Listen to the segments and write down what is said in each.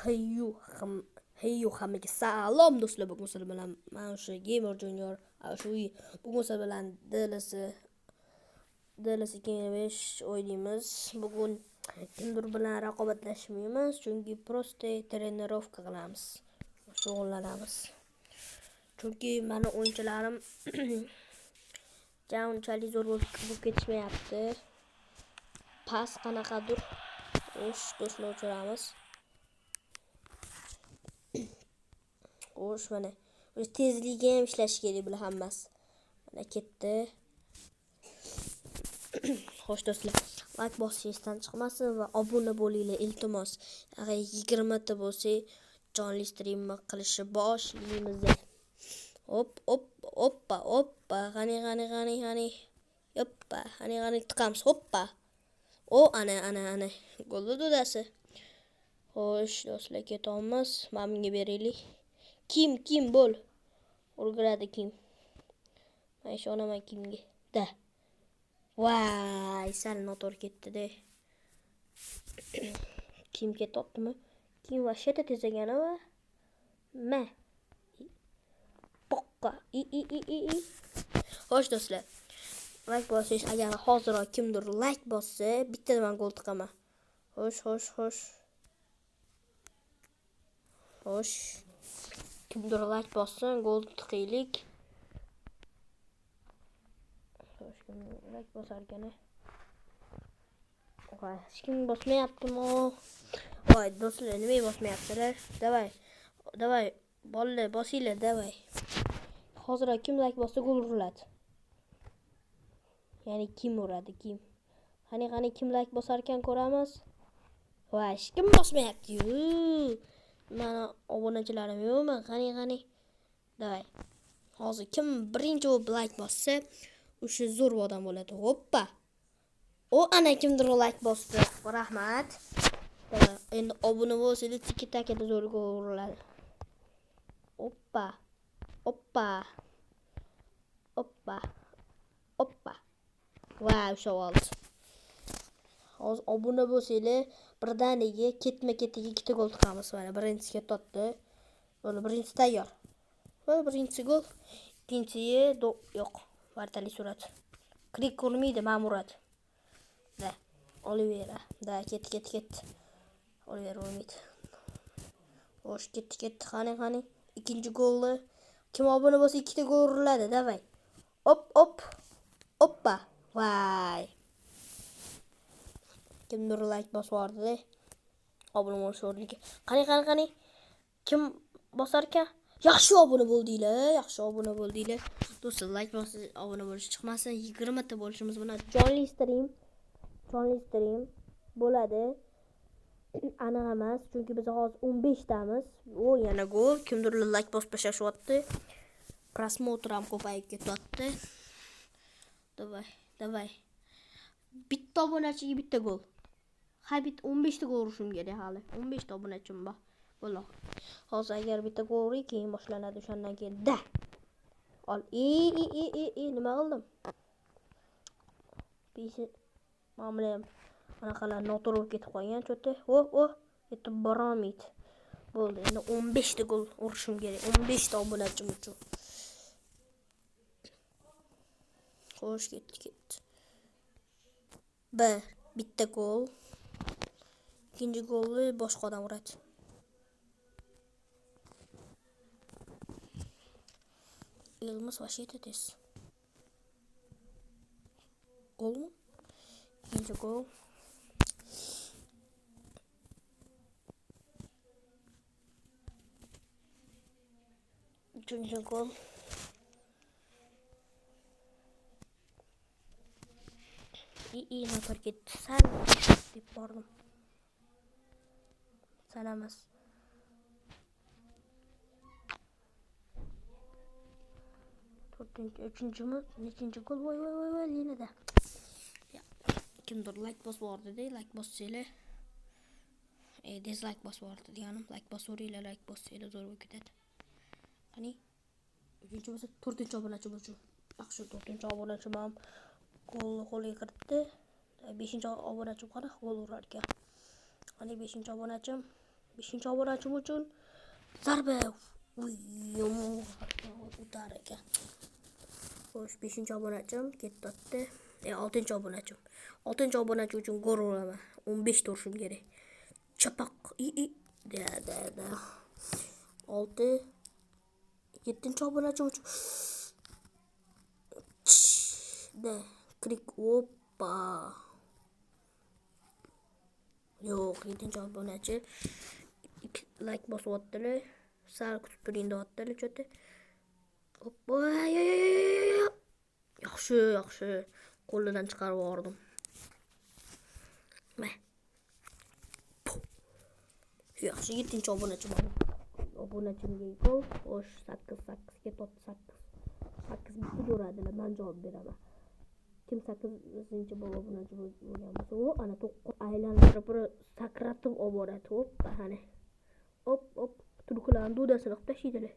Hey hammaga salom do'stlar, bugun sizlar bilan mana o'sha Gamer Junior shu bugun sizlar bilan DLC 5 o'ynaymiz. Bugun kimdir bilan raqobatlashmaymiz, chunki prosta trenirovka qilamiz, shug'ullanamiz. Chunki meni o'yinchilarim unchalik zo'r bo'lib ketishmayapti. Pas qanaqadir do'stlar o'chiramiz. Mana tezligi ham ishlash kerak bular hammasi. Mana ketdi. Xo'sh do'stlar, like bosishdan chiqmasin va obuna bo'linglar iltimos. Agar 20 ta bo'lsa, jonli stream qilishni boshlaymiz. Hoppa. G'ani. G'ani tiqamiz. Hoppa. Ana. Golli dodasi. Xo'sh do'stlar, ketamiz. Mamga beraylik. Kim bo'l. O'lgiradi kim. Men ishonaman kimga. Da. Voy, sal noto'g'ri ketdi-da. Kim ketyaptimi? Kim vashata tez ekani va ma. Poqqa. Xo'sh do'stlar, like bosish, agar hozir kimdir like bossa, bittadan gol tiqaman. Xo'sh. Kimdir like bossin, gol tiqaylik. Xo'sh, kimdir like bosar ekan. Hech kim bosmayaptimi? Voy do'stlar, nima bosmayaptilar? Davay. Bolalar bosinglar, davay. Hozir kim like bossa gol uriladi. Ya'ni kim uradi, kim? Qani kim like bosar ekan ko'ramiz. Voy, hech kim bosmayapti-yu. Mana obunachilarim yo'qmi? Qani. Davay. Hozir kim birinchi like bossa, o'sha zo'r odam bo'ladi. Hoppa. Ana kimdir like bosdi. Rahmat. Endi obuna bo'lsangiz tiki-takada zo'r ko'riladi. Hoppa. Voy, o'sha oldi. Hozir obuna bo'lsanglar, birdaniga ketma-ketiga 2 gol tiqamiz. Mana birinchisiga totdi. Mana birinchisi tayyor. Va birinchisi gol. Ikkinchisi yo'q. Vartali surat. Klik urmaydi, ma'murat. Da. Olivera. Da, ketdi. Olivera urmaydi. Xo'sh, ketdi. Qani. Ikkinchi golni kim obuna bo'lsa 2 ta gol uriladi. Davay. Hoppa. Voy. Kimdir like bosardi. Obuna bo'lish o'rniga. Qani. Kim bosar ekan? Yaxshi obuna bo'ldinglar. Do'stlar, like bosib, obuna bo'lish chiqmasin. 20 ta bo'lishimiz bilan jonli stream bo'ladi. Aniq emas, chunki biz hozir 15 tamiz. Yana gol. Kimdir like bosib tashlashyapti. Prosmotr ham ko'payib ketyapti. Davay. Bitta obunachiga bitta gol. 15 ta gol urishim kerak hali. 15 ta obunachim bor. Bo'ldi. Hozir agar bitta gol uraylik, keyin boshlanadi. O'shandan keyin da. Ol. Nima qildim? Ma'mulan anaqalar noto'g'ri ketib qolgan cho'ti. Yetib borolmaydi. Bo'ldi. Endi 15 ta gol urishim kerak. 15 ta obunachim uchun. Xo'sh, ketdi. Bitta gol. Ikkinchi golni boshqa odam uradi. Ilmiz vashiyat etes. Golmi? İkinci gol. Üçüncü gol. İyi motor gitti. Sen deyip vardım. Selamız. Üçüncü mü? Neçinci gol? Vay yine de. Ya, kimdir like bas vardı değil, like bas söyle. Dislike bas vardı diyelim. Like bas orayla like bas söyle zor bir gider. Hani üçüncü basa 4. abonachim uchun. Yaxshi 4. abonachim ham qo'lga kiritdi. 5. abonachim qara gol urar ekan. Hani 5. abonachim 5 obunachim uchun zarba. O'tar ekan. Xo'sh, 5-obunachim ketdi. 6-obunachim. 6-obunachi uchun gol uraman. 15 ta urishim kerak. Chapaq. Da. 6 7-obunachim uchun da klik oppa. Yo'q, 7-obunachi like bosyaptilar. Sal kutib turing deyaptilar cho'ta. Oppa. Yaxshi. Qo'lidan chiqarib yubordim. Yaxshi 7-obunachi bor. Obunachimga gol. Xo'sh, 8 ga totdi 8 bitta uradilar, men javob beraman. Kim 8-chi obunachi bo'lgan bo'lsa, u ana 9 aylantirib sakratib olib boradi. Hoppa, ana. Hop, turklarni dudasini qilib tashlaydilar.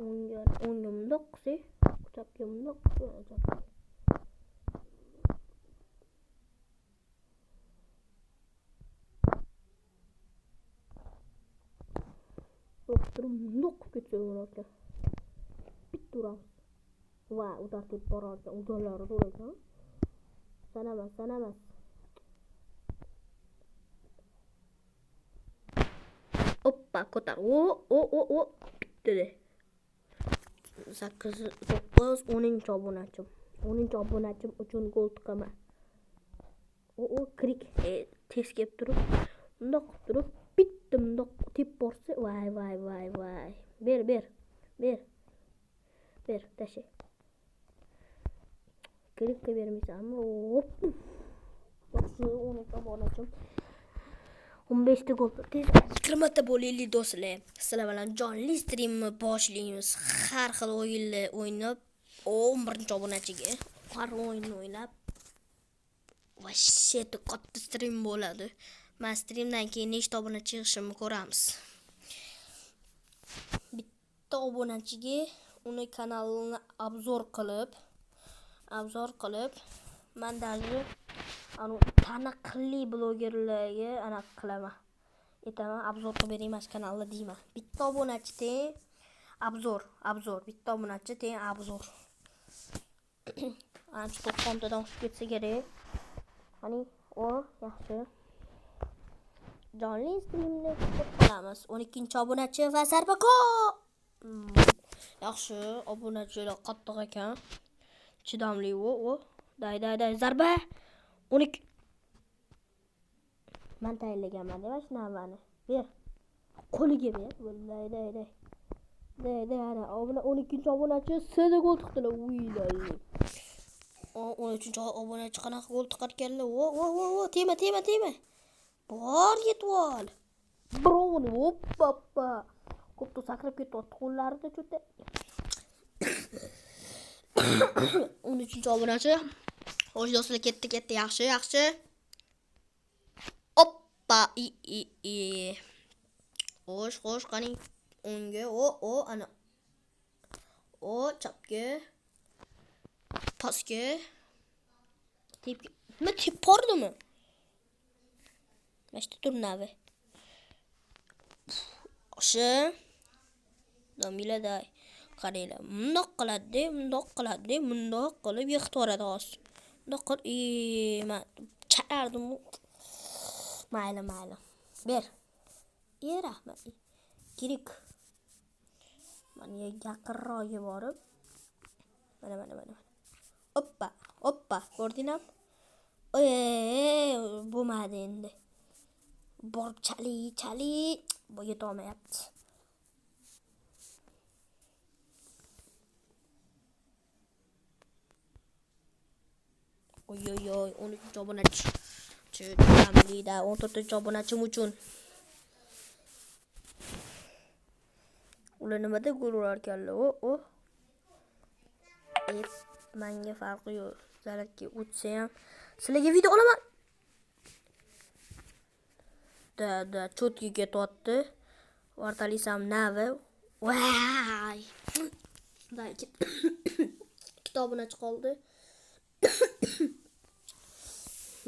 O'ngga mundoq qilsa, chapga mundoq qilsa. Doktor mundoq qilib ketsa ekan. Bitta uramiz. Va, udar deb borar ekan. Udarlari to'g'ri ekan. Sanamas. Hoppa, ko'tar. O. Bitta. 8, 9, 10-obunachim. 10-obunachim uchun gol tiqaman. Krik. Tez kelib turib, bundoq qilib turib, bitta bundoq tep borsa, voy. Ber, tasha. Krikka bermaysanmi? Hop. Yaxshi, 10-obunachim. 15 ta gol. Hurmatli bo'laylik do'stlar. Sizlar bilan jonli streamni boshlaymiz. Har xil o'yinlar o'ynab, 11-obunachiga har o'yinni o'ynab vashsheti katta stream bo'ladi. Men streamdan keyin nechta obunachi chiqishimni ko'ramiz. Bitta obunachiga uni kanalini obzor qilib men даже taniqli blogerlarga qilaman. Obzor qilib bering mas kanalda deyman. Bitta obunachi teng obzor. Bitta obunachi teng obzor. Ancha 90 tadan oshib ketsa kerak. Qani, yaxshi. Jonli streamni qilamiz. 12-obunachi va zarba gol. Yaxshi, obunachilar qattiq ekan. Chidamli Day zarba. 12. Men tayyorlaganman deb shunaqa. Ber. Qo'liga ber. Day ana 12-obunachi sida gol tiqdilar. 13-obunachi qanaqa gol tiqarkanlar. Tema. Bor yetib ol. Birovni hoppa. Ko'pda sakrab ketyapti qo'llarida cho'ta. 13-obunachi. Xo'sh do'stlar, ketdi. Yaxshi. Hoppa. Xo'sh, qani o'ngga. Ana. Chapga. Pasga. Nima tep bordimi? Mashta turnavi. Yaxshi. Domiladay. Qaranglar. Mundoq qilib yiqitvoradi hozir. Mundoq qilib, men chalardim. Mayli. Ber. Rahmat. Kirik. Men yaqinroqga borib. Mana. Hoppa. Ko'rdingmi? Bo'lmadi endi. Borib chali. Bu yetolmayapti. Oy 13-obunachi. Chidamlida 14-obunachim uchun. Ular nimada gol urar ekanlar? Menga farqi yo'q. Zaratga o'tsa ham sizlarga video olaman. Da chotkiga totdi. Vartalisam navi. Voy! Da ikkita obunachi qoldi.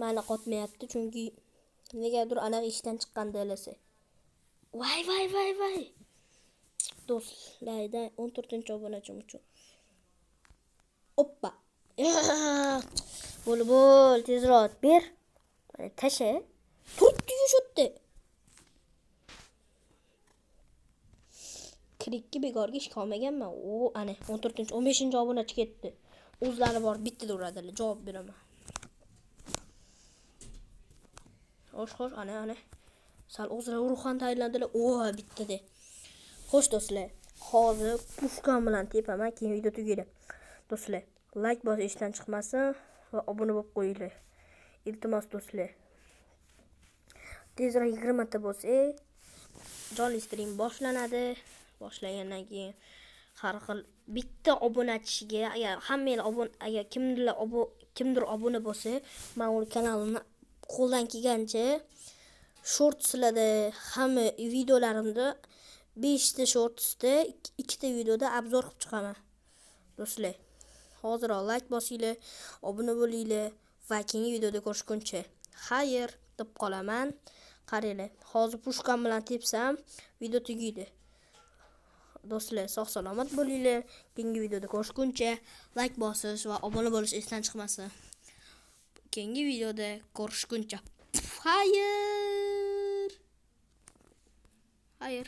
Mana qotmayapti chunki negadir anaqa ishdan chiqqan DLC. Vay. Do'stlarga 14-obunachim uchun. Oppa. Bo'l, tezroq ber. Mana tasha. Turtdi yushotdi. Klikki bekorga ish qolmaganman. Ana 15-obunachi ketdi. O'zlari bor, bitta uradilar, javob beraman. Xo'sh, ana. Sal o'zlari ruhan tayyorlandilar. Bitta-da. Xo'sh do'stlar, hozir pushkam bilan tepaman, keyin video tugaydi. Do'stlar, like bosib ishdan chiqmasin va obuna bo'lib qo'yinglar. Iltimos do'stlar. Tezroq 20 ta bo'lsa, jonli stream boshlanadi. Boshlagandan keyin har xil bitta obunachisiga agar kimdir obuna bo'lsa, men uning kanalini qo'ldan kelgancha shortslarda hamma videolarimda 5 ta shortsda 2 ta videoda obzor qilib chiqaman. Do'stlar, hozirroq like bosinglar, obuna bo'linglar va keyingi videoda ko'rishguncha xayr deb qolaman. Qaranglar, hozir pushkam bilan tepsam video tugaydi. Do'stlar, sog' salomat bo'linglar. Keyingi videoda ko'rishguncha like bosish va obuna bo'lish esdan chiqmasin. Keyingi videoda ko'rishguncha xayr.